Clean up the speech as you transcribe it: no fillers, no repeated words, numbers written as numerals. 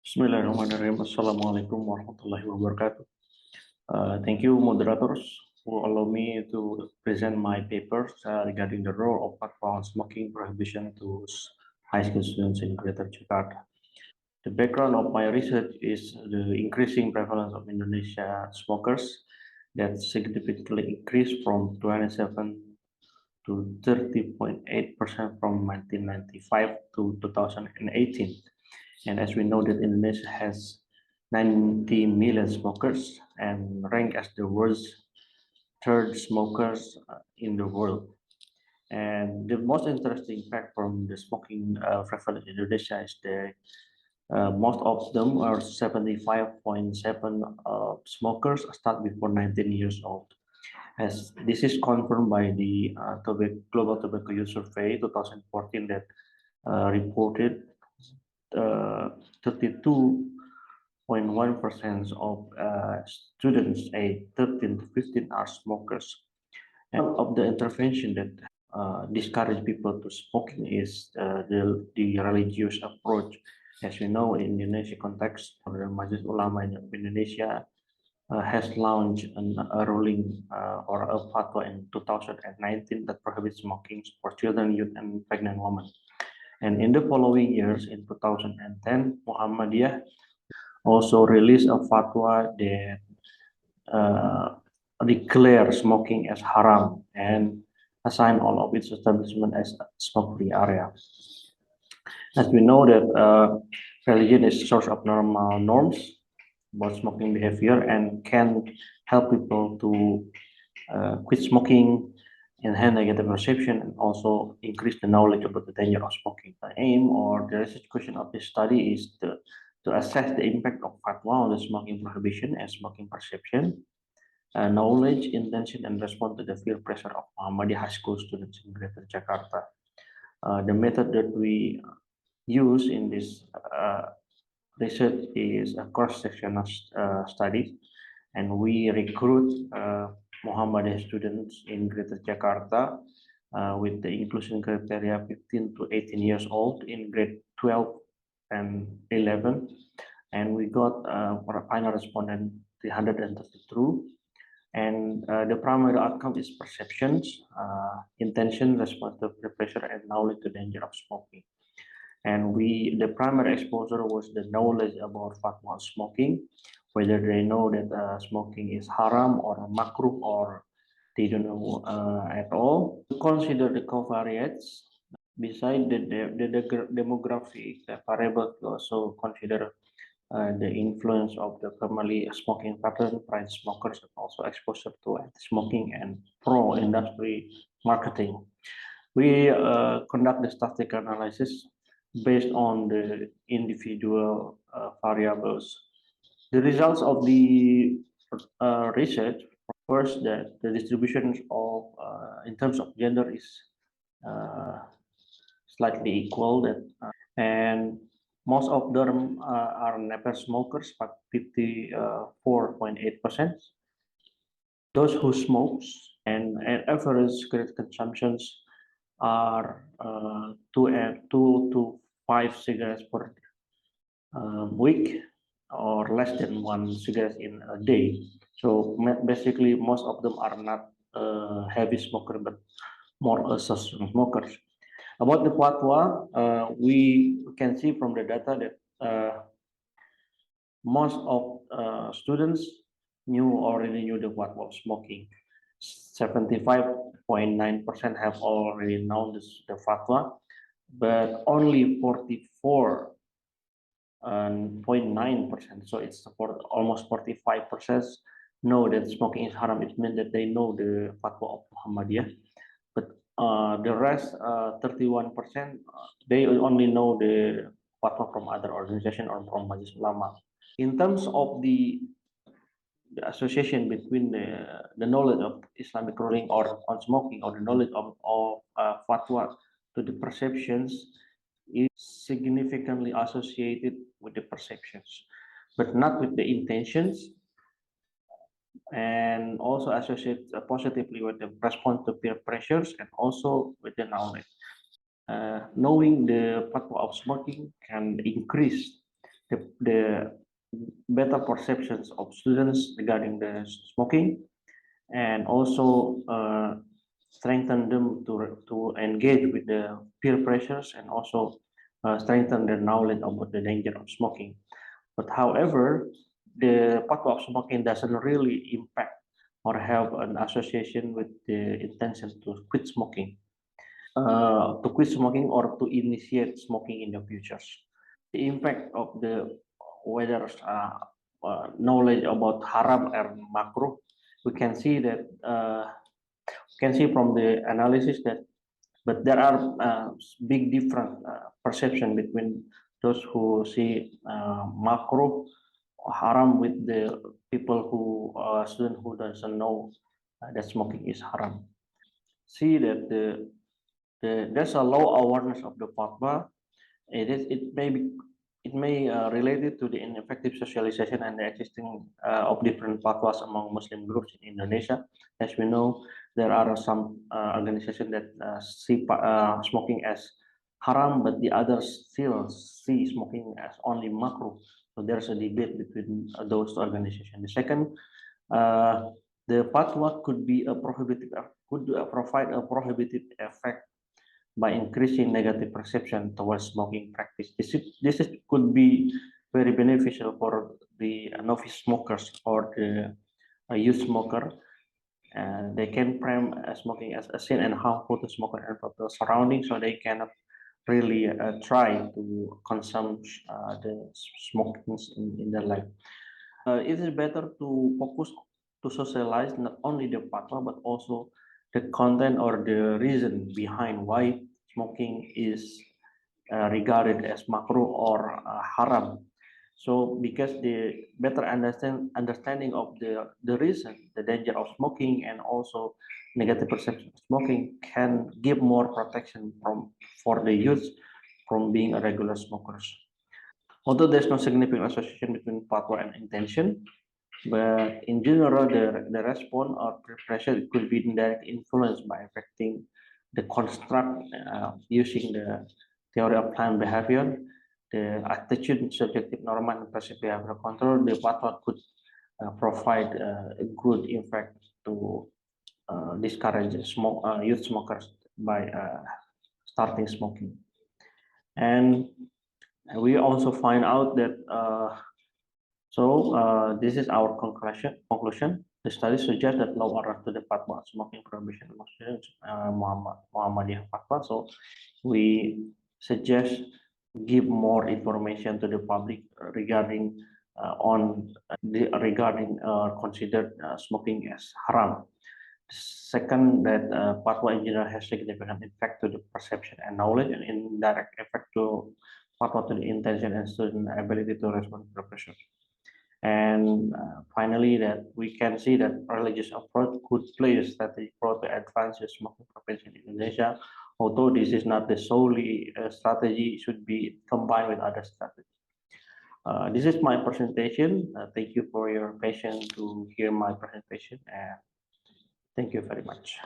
Bismillahirrahmanirrahim. Assalamualaikum warahmatullahi wabarakatuh. Thank you, moderators, who allow me to present my papers regarding the role of fatwa on smoking prohibition to high school students in Greater Jakarta. The background of my research is the increasing prevalence of Indonesia smokers that significantly increased from 27 to 30.8% from 1995 to 2018. And as we know that Indonesia has 90 million smokers and ranked as the world's third smokers in the world. And the most interesting fact from the smoking prevalence in Indonesia is that most of them are 75.7 smokers start before 19 years old. As this is confirmed by the Global Tobacco Use Survey 2014 that reported 32.1% of students aged 13 to 15 are smokers. And one of the intervention that discourage people to smoking is the religious approach. As we know, in Indonesia context, the Majelis Ulama in Indonesia has launched a ruling or a fatwa in 2019 that prohibits smoking for children, youth, and pregnant women. And in the following years, in 2010, Muhammadiyah also released a fatwa that declared smoking as haram and assigned all of its establishment as smoke-free area. As we know that religion is a source of normal norms about smoking behavior and can help people to quit smoking, enhance negative perception, and also increase the knowledge about the danger of smoking. The aim or the research question of this study is to assess the impact of fatwa on the smoking prohibition and smoking perception, knowledge, intention, and respond to the peer pressure of Muhammadiyah high school students in Greater Jakarta. The method that we use in this research is a cross-sectional study, and we recruit Muhammadiyah students in Greater Jakarta with the inclusion criteria 15 to 18 years old in grade 12 and 11. And we got for a final respondent 332. And the primary outcome is perceptions, intention, response to peer pressure, and knowledge to danger of smoking. And the primary exposure was the knowledge about fatwa smoking, whether they know that smoking is haram or makruh or they don't know at all. To consider the covariates, beside the demographic variable, to also consider the influence of the family smoking pattern, private smokers, and also exposure to anti-smoking and pro-industry marketing. We conduct the statistical analysis based on the individual variables. The results of the research, first, that the distribution of in terms of gender is uh, slightly equal. And most of them are never smokers, but 54.8%. Those who smokes and average cigarette consumptions are 2 to 5 cigarettes per week, or less than 1 cigarette in a day. So basically, most of them are not heavy smoker, but more social smokers. About the fatwa, we can see from the data that most of students already knew the fatwa of smoking. 75.9% have already known the fatwa, but only 44.9%, so it's for almost 45% know that smoking is haram. It means that they know the fatwa of Muhammadiyah, but the rest, 31%, they only know the fatwa from other organization or from Majelis Ulama. In terms of the association between the knowledge of Islamic ruling or on smoking, or the knowledge of fatwa to the perceptions, is significantly associated with the perceptions, but not with the intentions, and also associate positively with the response to peer pressures and also with the knowledge. Knowing the fatwa of smoking can increase the better perceptions of students regarding the smoking, and also strengthen them to engage with the peer pressures, and also strengthen their knowledge about the danger of smoking. But however, the fatwa of smoking doesn't really impact or have an association with the intention to quit smoking, or to initiate smoking in the future. The impact of the whether knowledge about haram and makruh, we can see that can see from the analysis that, but there are big different perception between those who see makruh haram with the people who student who doesn't know that smoking is haram. See that there's a low awareness of the fatwa. It may related to the ineffective socialization and the existing of different fatwas among Muslim groups in Indonesia. As we know, there are some organizations that see smoking as haram, but the others still see smoking as only makruh. So there's a debate between those organizations. The second, uh, the fatwa could be a prohibitive, could provide a prohibitive effect by increasing negative perception towards smoking practice. Could be very beneficial for the novice smokers or the youth smoker. They can frame smoking as a sin and harmful to smoker and for the surroundings, so they cannot really try to consume the smoking in their life. It is better to focus to socialize not only the fatwa but also the content or the reason behind why smoking is regarded as makruh or haram. So because the better understanding of the reason, the danger of smoking, and also negative perception of smoking can give more protection for the youth from being a regular smokers. Although there's no significant association between fatwa and intention, but in general, the response or pressure could be indirectly influenced by affecting the construct using the theory of planned behavior, the attitude, subjective, normal, and passive behavioral control. The fatwa could provide a good effect to discourage youth smokers by starting smoking. And we also find out that this is our conclusion. The study suggests that low order to the fatwa smoking prohibition among students Muhammadiyah fatwa. So we suggest give more information to the public regarding considered smoking as haram. Second, that fatwa in general has significant effect to the perception and knowledge, and indirect effect to fatwa to the intention and student ability to respond to pressure. And finally, that we can see that religious approach could play a strategic role to advance the smoking prevention in Indonesia. Although this is not the solely strategy, it should be combined with other strategies. This is my presentation. Thank you for your patience to hear my presentation, and thank you very much.